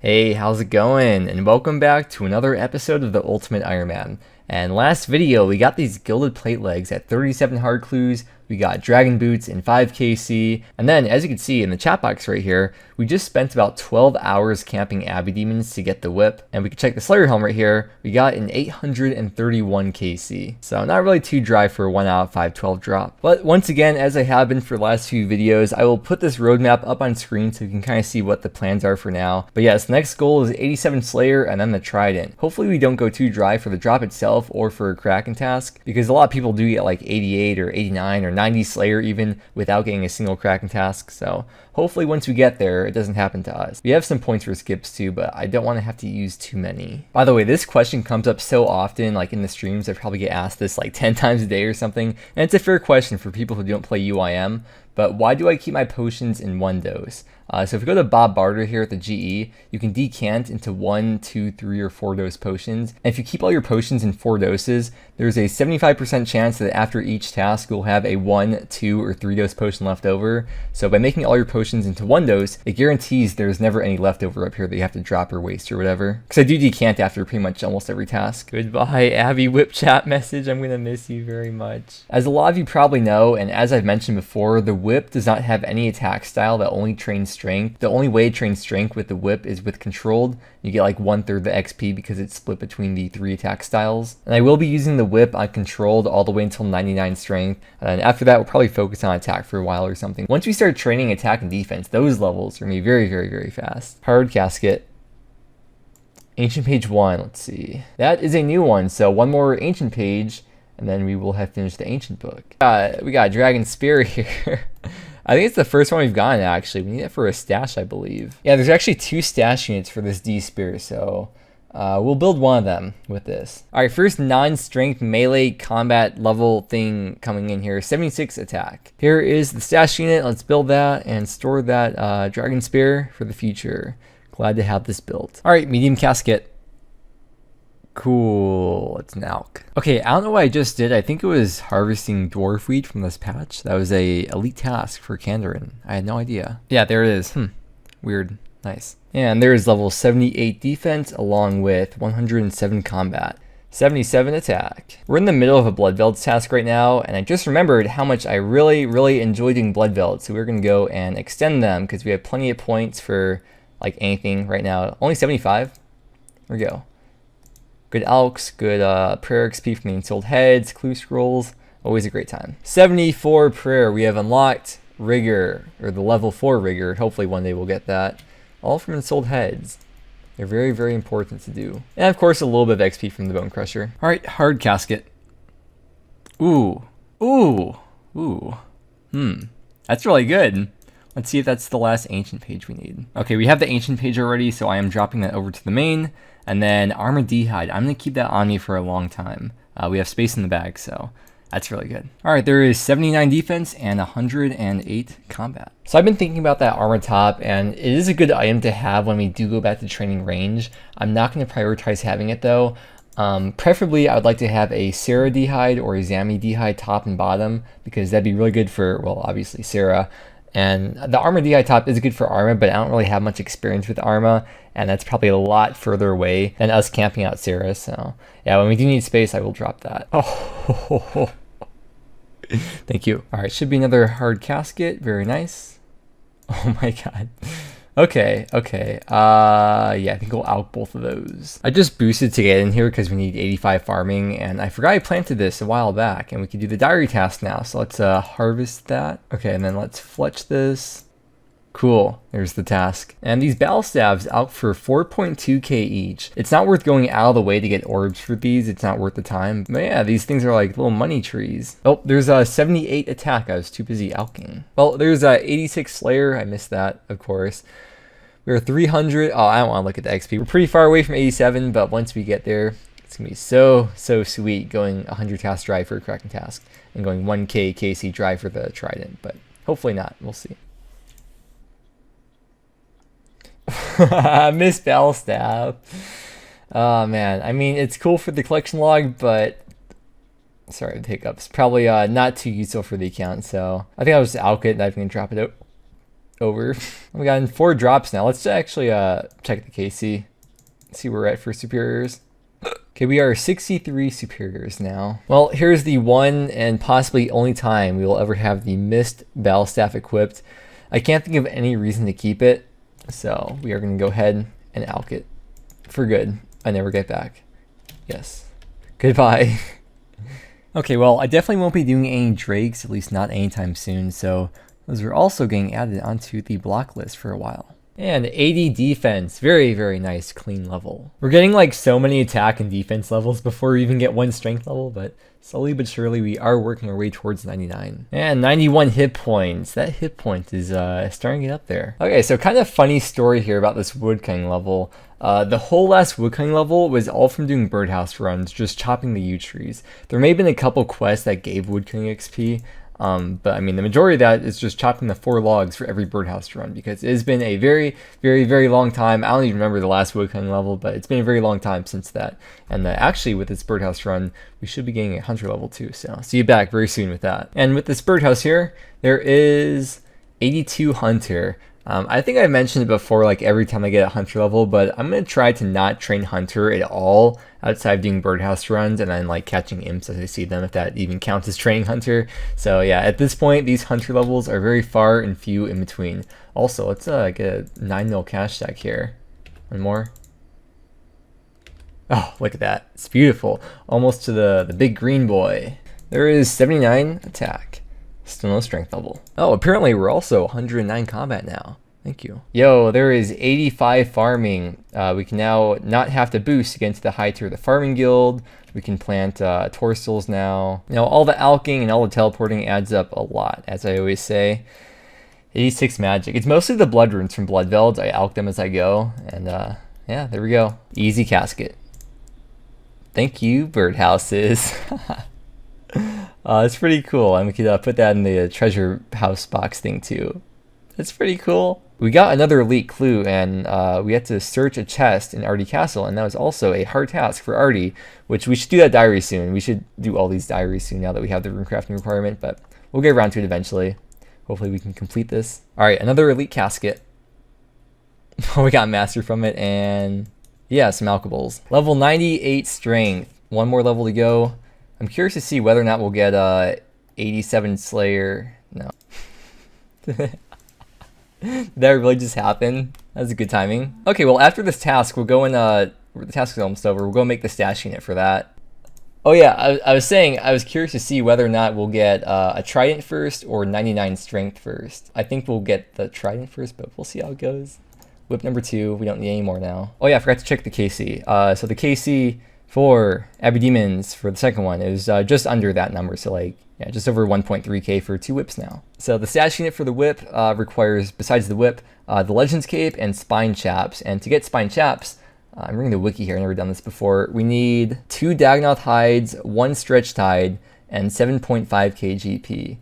Hey, how's it going? And welcome back to another episode of the Ultimate Ironman. And last video, we got these gilded plate legs at 37 hard clues, we got dragon boots in 5kc, and then as you can see in the chat box right here, we just spent about 12 hours camping Abbey Demons to get the whip, and we can check the Slayer helm right here, we got an 831kc. So not really too dry for a 1 out of 512 drop. But once again, as I have been for the last few videos, I will put this roadmap up on screen so you can kind of see what the plans are for now. But yes, the next goal is 87 Slayer and then the Trident. Hopefully we don't go too dry for the drop itself or for a crackin task, because a lot of people do get like 88 or 89 or 90 Slayer even without getting a single crackin task. So hopefully once we get there, it doesn't happen to us. We have some points for skips too, but I don't want to have to use too many. By the way, this question comes up so often, like in the streams, I probably get asked this like 10 times a day or something, and it's a fair question for people who don't play UIM. But why do I keep my potions in one dose? So if you go to Bob Barter here at the GE, you can decant into 1, 2, 3, or 4 dose potions. And if you keep all your potions in 4 doses, there's a 75% chance that after each task, you'll have a 1, 2, or 3 dose potion left over. So by making all your potions into 1 dose, it guarantees there's never any leftover up here that you have to drop or waste or whatever. Because I do decant after pretty much almost every task. Goodbye, Abby whip chat message. I'm going to miss you very much. As a lot of you probably know, and as I've mentioned before, the whip does not have any attack style that only trains strength. The only way to train strength with the whip is with controlled. You get like 1/3 the XP because it's split between the 3 attack styles. And I will be using the whip on controlled all the way until 99 strength. And after that, we'll probably focus on attack for a while or something. Once we start training attack and defense, those levels are going to be very, very, very fast. Hard casket. Ancient page 1, let's see. That is a new one, so one more ancient page, and then we will have finished the ancient book. We got Dragon Spear here. I think it's the first one we've gotten, actually. We need it for a stash, I believe. Yeah, there's actually 2 stash units for this D Spear, so we'll build one of them with this. All right, first non-strength melee combat level thing coming in here, 76 attack. Here is the stash unit. Let's build that and store that Dragon Spear for the future. Glad to have this built. All right, medium casket. Cool, it's an alk. Okay, I don't know what I just did. I think it was harvesting dwarf wheat from this patch. That was a elite task for Kandarin. I had no idea. Yeah, there it is. Weird. Nice. And there is level 78 defense along with 107 combat. 77 attack. We're in the middle of a Blood Velds task right now, and I just remembered how much I really enjoy doing Blood Velds. So we're gonna go and extend them because we have plenty of points for like anything right now. Only 75. There we go. Good alks, good prayer XP from the Ensouled Heads, clue scrolls, always a great time. 74 prayer, we have unlocked rigor, or the level 4 rigor. Hopefully one day we'll get that. All from Ensouled Heads. They're very, very important to do. And of course a little bit of XP from the Bone Crusher. All right, hard casket. Ooh, that's really good. Let's see if that's the last ancient page we need. Okay, we have the ancient page already, so I am dropping that over to the main. And then armor dehyde, I'm gonna keep that on me for a long time. We have space in the bag, so that's really good. All right, there is 79 defense and 108 combat. So I've been thinking about that armor top, and it is a good item to have when we do go back to training range. I'm not gonna prioritize having it though. Preferably, I would like to have a Sarah dehyde or a Zami dehyde top and bottom, because that'd be really good for, well, obviously Sarah. And the armor DI top is good for Arma, but I don't really have much experience with Arma, and that's probably a lot further away than us camping out Sarah. So yeah, when we do need space, I will drop that. Oh, thank you. All right, should be another hard casket. Very nice. Oh my god. Okay. Yeah, I think we'll out both of those. I just boosted to get in here because we need 85 farming, and I forgot I planted this a while back, and we can do the diary task now. So let's harvest that. Okay, and then let's fletch this. Cool, there's the task. And these battle staves out for 4.2k each. It's not worth going out of the way to get orbs for these. It's not worth the time. But yeah, these things are like little money trees. Oh, there's a 78 attack. I was too busy alking. Well, there's a 86 Slayer. I missed that, of course. We're 300. Oh, I don't want to look at the XP. We're pretty far away from 87, but once we get there, it's gonna be so sweet going 100 task drive for a cracking task and going 1k KC drive for the Trident, but hopefully not. We'll see. Miss Bellstaff. Oh man, I mean it's cool for the collection log, but sorry, the hiccups. Probably not too useful for the account, so I think I'll just alk it and I'm gonna drop it out. over. We got in 4 drops now. Let's actually check the KC. See where we're at for superiors. Okay, we are 63 superiors now. Well, here's the one and possibly only time we will ever have the missed battle staff equipped. I can't think of any reason to keep it, so we are going to go ahead and alk it for good. I never get back. Yes. Goodbye. Okay, well, I definitely won't be doing any drakes, at least not anytime soon, so those are also getting added onto the block list for a while. And 80 defense, very, very nice, clean level. We're getting like so many attack and defense levels before we even get 1 strength level, but slowly but surely we are working our way towards 99. And 91 hit points. That hit point is starting to get up there. Okay, so kind of funny story here about this woodcutting level. The whole last woodcutting level was all from doing birdhouse runs, just chopping the yew trees. There may have been a couple quests that gave woodcutting XP, but I mean, the majority of that is just chopping the 4 logs for every birdhouse run, because it has been a very, very, very long time. I don't even remember the last woodcutting level, but it's been a very long time since that. And actually, with this birdhouse run, we should be getting a hunter level too. So see you back very soon with that. And with this birdhouse here, there is 82 hunter. I think I mentioned it before, like every time I get a hunter level, but I'm going to try to not train hunter at all outside of doing birdhouse runs and then like catching imps as I see them, if that even counts as training hunter. So yeah, at this point, these hunter levels are very far and few in between. Also, let's get a 9mm cash stack here. One more. Oh, look at that. It's beautiful. Almost to the big green boy. There is 79 attack. Still no strength level. Oh, apparently we're also 109 combat now. Thank you. Yo, there is 85 farming. We can now not have to boost to get into the high tier of the farming guild. We can plant torsals now. Now, all the alking and all the teleporting adds up a lot, as I always say. 86 magic. It's mostly the blood runes from Bloodveld. I alk them as I go. And yeah, there we go. Easy casket. Thank you, birdhouses. It's pretty cool, and we could put that in the treasure house box thing too. That's pretty cool. We got another elite clue, and we had to search a chest in Artie Castle, and that was also a hard task for Artie, which we should do that diary soon. We should do all these diaries soon now that we have the rune crafting requirement, but we'll get around to it eventually. Hopefully we can complete this. Alright, another elite casket. We got master from it, and yeah, some alkables. Level 98 strength. One more level to go. I'm curious to see whether or not we'll get 87 Slayer. No. Did that really just happen? That was a good timing. Okay, well, after this task, we'll go in, the task is almost over. We'll go make the stash unit for that. Oh yeah, I was saying, I was curious to see whether or not we'll get a Trident first or 99 Strength first. I think we'll get the Trident first, but we'll see how it goes. Whip number 2, we don't need any more now. Oh yeah, I forgot to check the KC. So the KC for Abbey Demons for the second one is just under that number, so like, yeah, just over 1.3k for 2 whips now. So the stash unit for the whip requires, besides the whip, the Legends Cape and Spine Chaps. And to get Spine Chaps, I'm reading the wiki here, I've never done this before, we need 2 Dagonoth hides, 1 stretched hide, and 7.5k GP.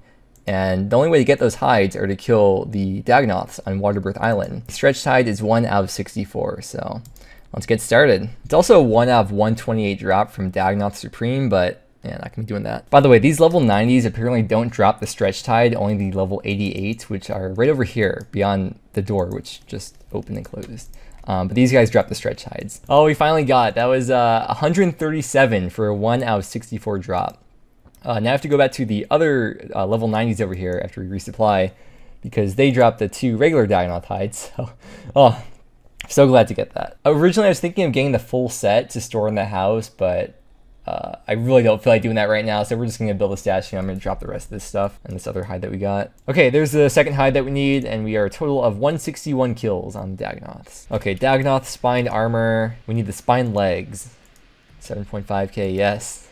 And the only way to get those hides are to kill the Dagonoths on Waterbirth Island. Stretched hide is 1 out of 64, so let's get started. It's also a 1 out of 128 drop from Dagonoth Supreme, but yeah, not gonna be doing that. By the way, these level 90s apparently don't drop the stretch tide, only the level 88, which are right over here beyond the door, which just opened and closed. But these guys drop the stretch tides. Oh, we finally got it. That was 137 for a 1 out of 64 drop. Now I have to go back to the other level 90s over here after we resupply, because they dropped the 2 regular Dagonoth hides. So, oh, so glad to get that. Originally, I was thinking of getting the full set to store in the house, but I really don't feel like doing that right now, so we're just going to build a stash. I'm going to drop the rest of this stuff and this other hide that we got. Okay, there's the second hide that we need, and we are a total of 161 kills on Dagonoths. Okay, Dagonoth spine armor. We need the spine legs. 7.5k, yes.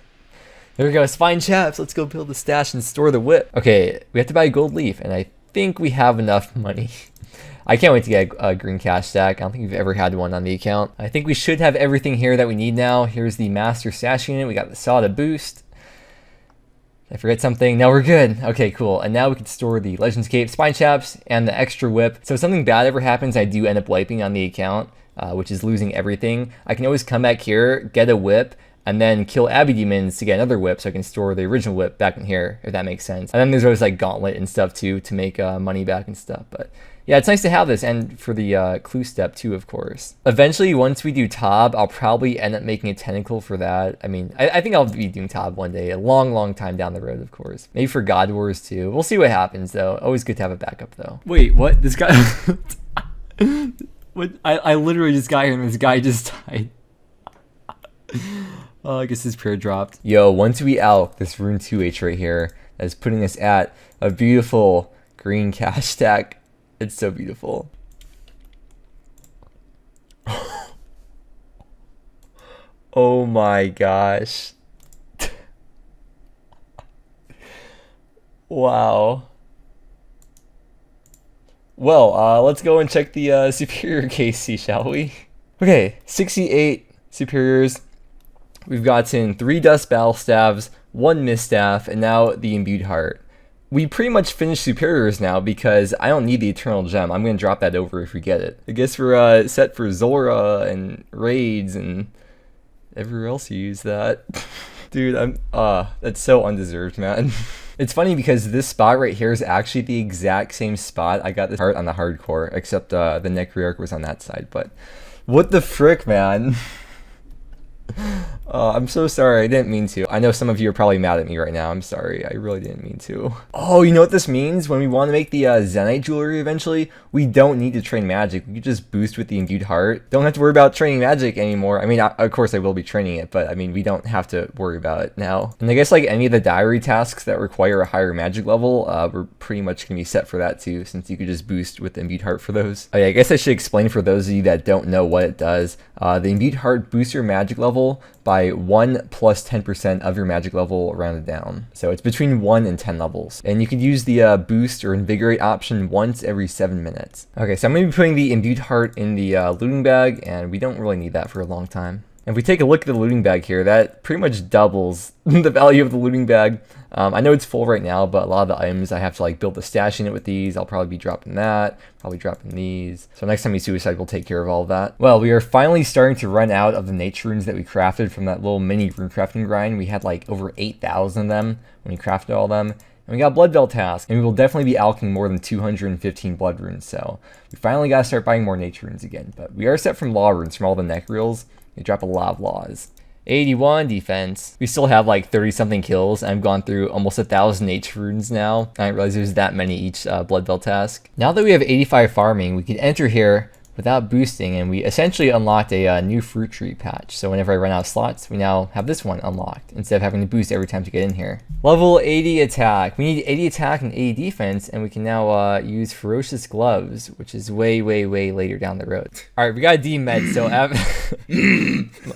There we go, spine chaps. Let's go build the stash and store the whip. Okay, we have to buy a gold leaf, and I think we have enough money. I can't wait to get a green cash stack. I don't think we've ever had one on the account. I think we should have everything here that we need now. Here's the master stash unit. We got the saw to boost. Did I forget something? No, we're good. Okay, cool. And now we can store the Legends Cape, Spine Chaps, and the extra whip. So if something bad ever happens, I do end up wiping on the account, which is losing everything. I can always come back here, get a whip, and then kill Abbey Demons to get another whip, so I can store the original whip back in here, if that makes sense. And then there's always like Gauntlet and stuff too, to make money back and stuff. But Yeah, it's nice to have this, and for the clue step too, of course. Eventually, once we do Tob, I'll probably end up making a tentacle for that. I mean, I think I'll be doing Tob one day, a long time down the road, of course. Maybe for God Wars too. We'll see what happens, though. Always good to have a backup, though. Wait, what? This guy... what? I literally just got here, and this guy just died. Oh, I guess his prayer dropped. Yo, once we out this Rune 2H right here, that's putting us at a beautiful green cash stack. It's so beautiful. Oh my gosh. Wow. Well, let's go and check the superior KC, shall we? Okay, 68 superiors. We've gotten 3 dust battle staves, 1 mist staff, and now the imbued heart. We pretty much finished superiors now because I don't need the eternal gem. I'm going to drop that over if we get it. I guess we're set for Zora and raids and everywhere else you use that. Dude, that's so undeserved, man. It's funny because this spot right here is actually the exact same spot I got the heart on the hardcore, except the Necroarch was on that side, but what the frick, man? I'm so sorry, I didn't mean to. I know some of you are probably mad at me right now. I'm sorry, I really didn't mean to. Oh, you know what this means? When we want to make the Zenite jewelry eventually, we don't need to train magic. We can just boost with the imbued heart. Don't have to worry about training magic anymore. I mean, of course I will be training it, but I mean, we don't have to worry about it now. And I guess like any of the diary tasks that require a higher magic level, we're pretty much going to be set for that too, since you could just boost with the imbued heart for those. Oh yeah, I guess I should explain for those of you that don't know what it does. The imbued heart boosts your magic level by 1 plus 10% of your magic level rounded down. So it's between 1 and 10 levels. And you could use the boost or invigorate option once every 7 minutes. Okay, so I'm going to be putting the imbued heart in the looting bag, and we don't really need that for a long time. If we take a look at the looting bag here, that pretty much doubles the value of the looting bag. I know it's full right now, but a lot of the items I have to like build a stash unit with these. I'll probably be dropping that, probably dropping these. So next time we suicide, we'll take care of all of that. Well, we are finally starting to run out of the nature runes that we crafted from that little mini rune crafting grind. We had like over 8,000 of them when we crafted all of them. And we got blood belt task, and we will definitely be alching more than 215 blood runes. So we finally got to start buying more nature runes again. But we are set from law runes from all the neck reels. They drop a lot of laws. 81 defense. We still have like 30 something kills. I've gone through almost 1,000 nature runes now. I didn't realize there's that many each blood belt task. Now that we have 85 farming, we can enter here without boosting, and we essentially unlocked a new fruit tree patch. So whenever I run out of slots, we now have this one unlocked instead of having to boost every time to get in here. Level 80 attack. We need 80 attack and 80 defense, and we can now use ferocious gloves, which is way later down the road. All right, we got a D-med. So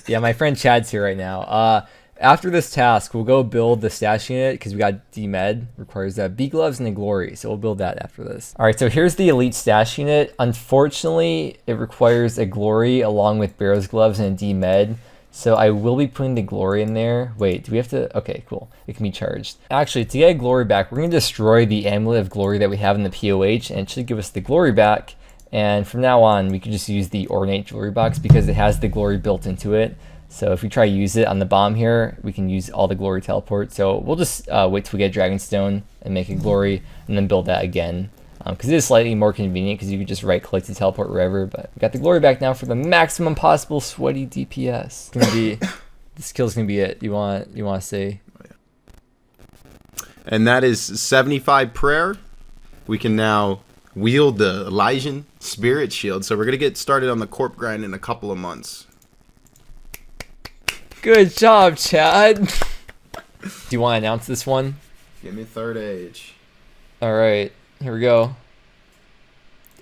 yeah, my friend Chad's here right now. After this task, we'll go build the stash unit because we got D-Med, requires B gloves and a glory, so we'll build that after this. All right, so here's the elite stash unit. Unfortunately, it requires a glory along with Barrow's gloves and a D-Med, so I will be putting the glory in there. Wait, do we have to? Okay, cool. It can be charged. Actually, to get a glory back, we're going to destroy the amulet of glory that we have in the POH, and it should give us the glory back. And from now on, we can just use the ornate jewelry box because it has the glory built into it. So if we try to use it on the bomb here, we can use all the glory teleport. So we'll just wait till we get Dragonstone and make a glory and then build that again. Because it is slightly more convenient because you can just right click to teleport wherever. But we got the glory back now for the maximum possible sweaty DPS. It's gonna be, this kill's gonna be it. You want to say? And that is 75 prayer. We can now wield the Elysian Spirit Shield. So we're gonna get started on the corp grind in a couple of months. Good job, Chad. Do you want to announce this one? Give me third age. All right, here we go.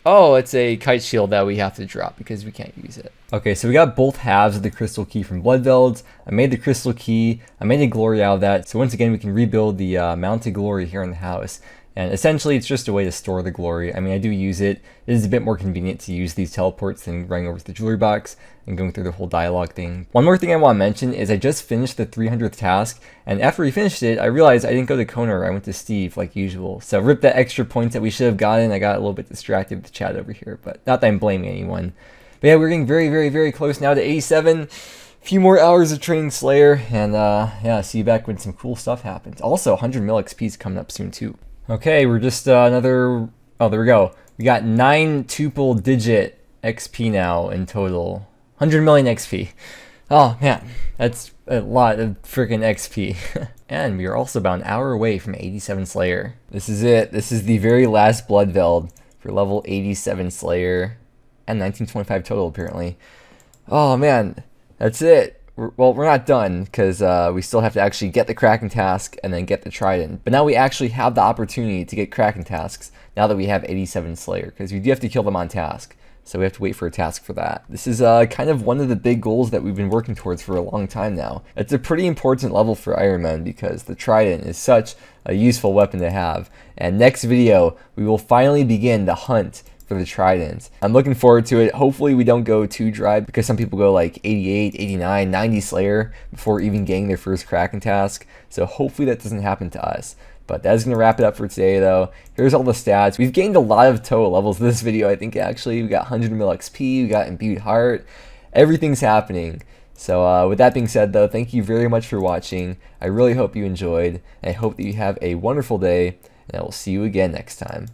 Oh, it's a kite shield that we have to drop because we can't use it. Okay, so we got both halves of the crystal key from Bloodvelds. I made the crystal key. I made a glory out of that. So once again, we can rebuild the mounted glory here in the house. And essentially, it's just a way to store the glory. I mean, I do use it. It is a bit more convenient to use these teleports than running over to the jewelry box and going through the whole dialogue thing. One more thing I want to mention is I just finished the 300th task, and after we finished it, I realized I didn't go to Konar. I went to Steve, like usual. So rip that extra points that we should have gotten. I got a little bit distracted with the chat over here, but not that I'm blaming anyone. But yeah, we're getting very close now to 87. Few more hours of training Slayer, and yeah, see you back when some cool stuff happens. Also, 100 mil XP is coming up soon too. Okay, we're just another Oh, there we go. We got 9 tuple digit XP now in total. 100 million XP. Oh man, that's a lot of freaking XP. And we are also about an hour away from 87 Slayer. This is it. This is the very last Blood Veld for level 87 Slayer. And 1925 total, apparently. Oh man, that's it. Well, we're not done, because we still have to actually get the crackin task and then get the trident. But now we actually have the opportunity to get crackin tasks now that we have 87 Slayer, because we do have to kill them on task. So we have to wait for a task for that. This is kind of one of the big goals that we've been working towards for a long time now. It's a pretty important level for Ironman because the trident is such a useful weapon to have. And next video, we will finally begin the hunt for the trident. I'm looking forward to it. Hopefully we don't go too dry, because some people go like 88, 89, 90 Slayer before even getting their first crackin task. So hopefully that doesn't happen to us. But that is going to wrap it up for today, though. Here's all the stats. We've gained a lot of total levels this video, I think, actually. We got 100 mil XP, we got Imbued Heart. Everything's happening. So with that being said, though, thank you very much for watching. I really hope you enjoyed, and I hope that you have a wonderful day, and I will see you again next time.